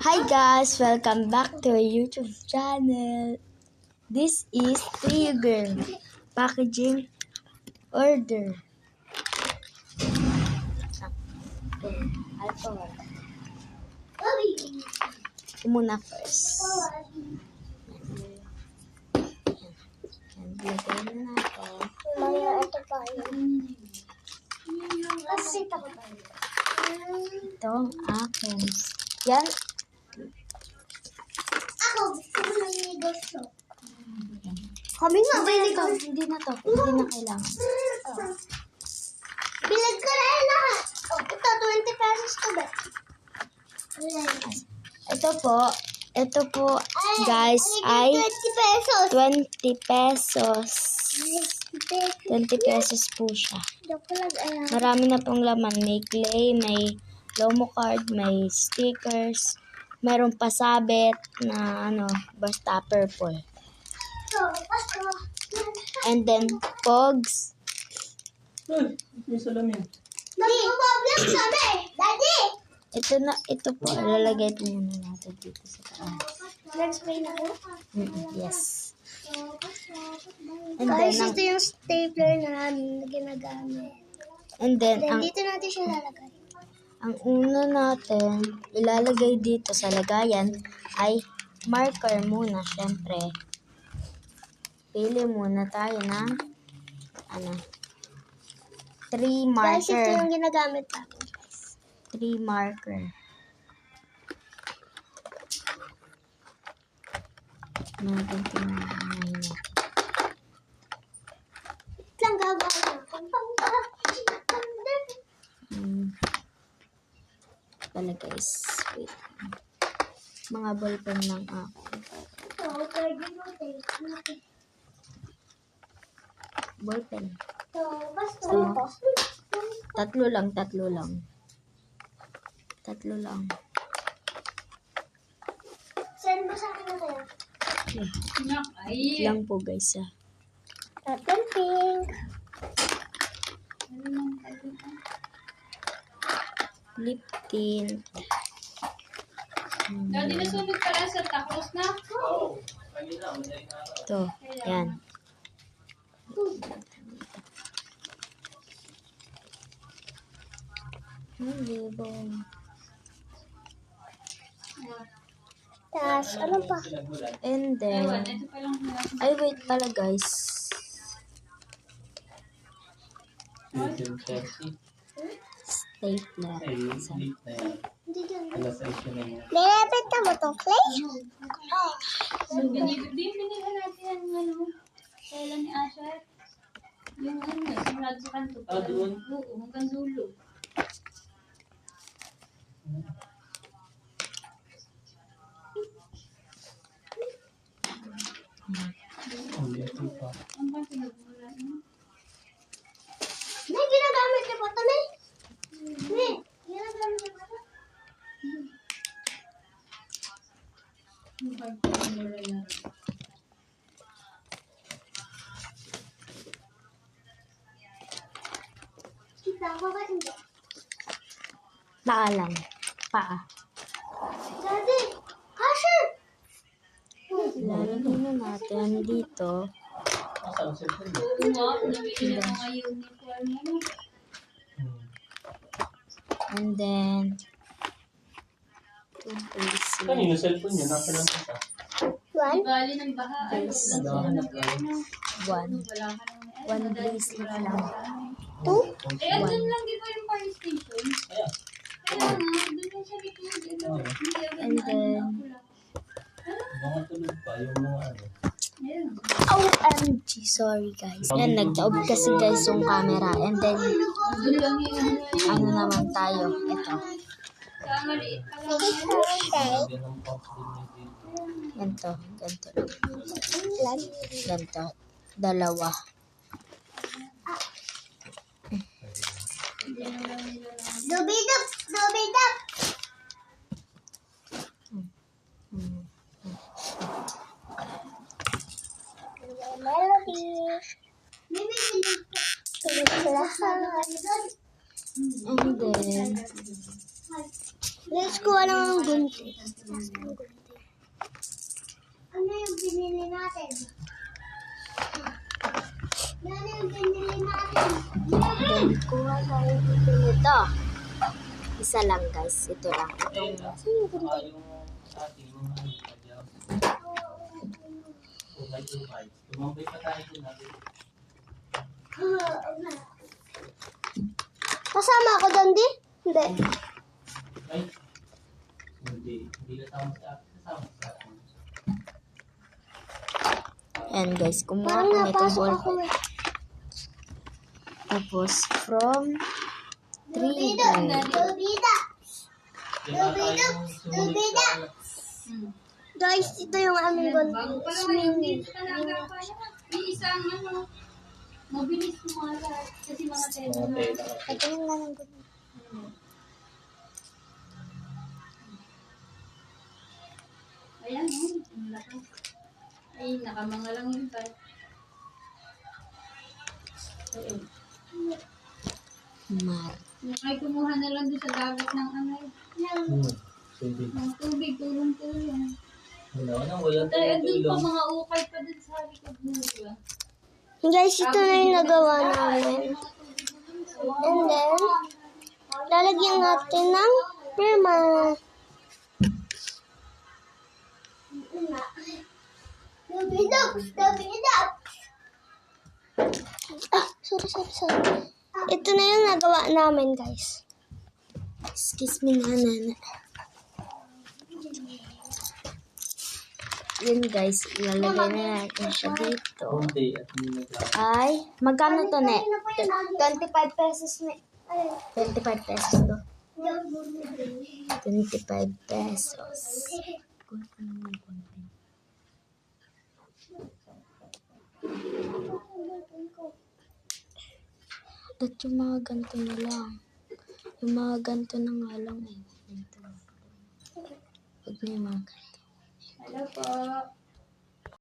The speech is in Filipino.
Hi guys, welcome back to our YouTube channel. This is Trigger Packaging Order. Alcohol. Ito muna first. Yan, lagay na natin. Ito ang akin. Yan. Kami nga, bilig ko. Hindi na to. Hindi na kailangan. Bilig ko na yun lahat. Ito, 20 pesos to ba? Ito po, guys, ay 20 pesos. 20 pesos. 20 pesos po siya. Joke lang, ayan. Marami na pong laman. May clay, may Lomo card, may stickers, merong pasabit na basta purple. And then, pogs. May salamin. Nagpo-problem kami, Daddy! Ito po, lalagay po muna natin dito sa taas. Nag-spray na ko. Yes. And Guys, then, ito yung stapler na namin na ginagamit. and then, Then, dito natin siya lalagay. ang una natin ilalagay dito sa lagayan ay marker muna, syempre. Pili muna tayo ng 3 Guys, ito marker. yung ginagamit natin. 3 marker. Natin tingnan. Lang gagawin natin. Pala guys, wait. Mga ballpen lang ako. So, pwede mo tape. Ballpen. So, basta So, ito. Tatlo lang. Send mo sa akin na kaya. Wait lang po guys Tatlong pink. Lip tint. Dati nasunod pala sa takos na. Ito. Yan. Libong. Tapos, ano pa? And then, Ewan, ito pa lang nila. ay wait pala guys. Stapler. Hindi dyan. Binibigyan Nilapit ka mo itong clay? So, binigyan natin ang kailan ni Asher. Yung simulado sa kanto. Doon? Oo, hanggang dulo. Ang pang pinagmula niya. May ginagamit niyo po ito, May? May, ginagamit niyo po ito? Ang pang pinagmula niya. Kita ko ba hindi? Paa lang. Paa. Daddy, Asher! Lalagay na natin dito. Oo nga, nabili na mga uniform mo. And then, two bracelets. Kanino cellphone niya? Nasa lang ito. One? Bali ng baha. Ay, Yes. wala ka lang. One. Wala ka lang. One bracelet lang. Two? Eh, andun lang di ba yung fire station? Ayan. Kaya nga, doon lang siya dito. And then, Mga tulog pa yung mga Ayun. OMG, sorry guys. Yan, nagtaob kasi guys yung camera. And then, Doon lang yung ano naman tayo? Ito. sa maliit pa lang. ganang pop din dito. Ganto. Lan? Ganto. Dalawa. Dubidap! Dubidap! Melody. Pilit sila. And then, Let's kuha lang ng gunting. Ano yung binili natin? Ano yung binili natin? Then, kuha tayo dito nito. Isa lang guys. Ito lang. Yung sa atin, yung ano, pagyaw. Tumay. Tumambay pa tayo dun natin. Kasama ako doon, di? Hindi. Ay, hindi kasama sa atin. Kasama sa atin. Ayan guys, kumuha Parang ko nitong napasok ako ballpen. eh. Tapos, from 3 Lubida! Lubida! Yan na tayo sumunod sa ano. Guys, ito yung aming Bago gunting. pa naman yung dito ka lang kaya. Yung isang ano, mabilis mo mga lahat. Kasi mga tela Mga na. tela. Ito yung lang ang gunting. Ayan, ang laki. Ay, nakamanga lang yun pa. Ayun. Mar. Yung ay kumuha na lang doon sa dagat ng ano, Sige. ng tubig, tulong-tulong. Wala Tayo, tayong doon pa tulong. mga ukay pa dun sa likod mo, di ba? Guys, ito na yung nagawa namin. And then, lalagyan natin ng pirma. Ah, sorry. Ito na yung nagawa namin, guys. Excuse me, nana. Yun guys, ilalagay na natin siya dito. Kunti at hindi naglakas. Ay, magkano to, ne? 25 pesos na. 25 pesos to. 25 pesos. Kuha ko naman konti. At yung mga ganito na lang. Yung mga ganito na nga lang eh. Ganito. Huwag na yung mga ganito. Hello po.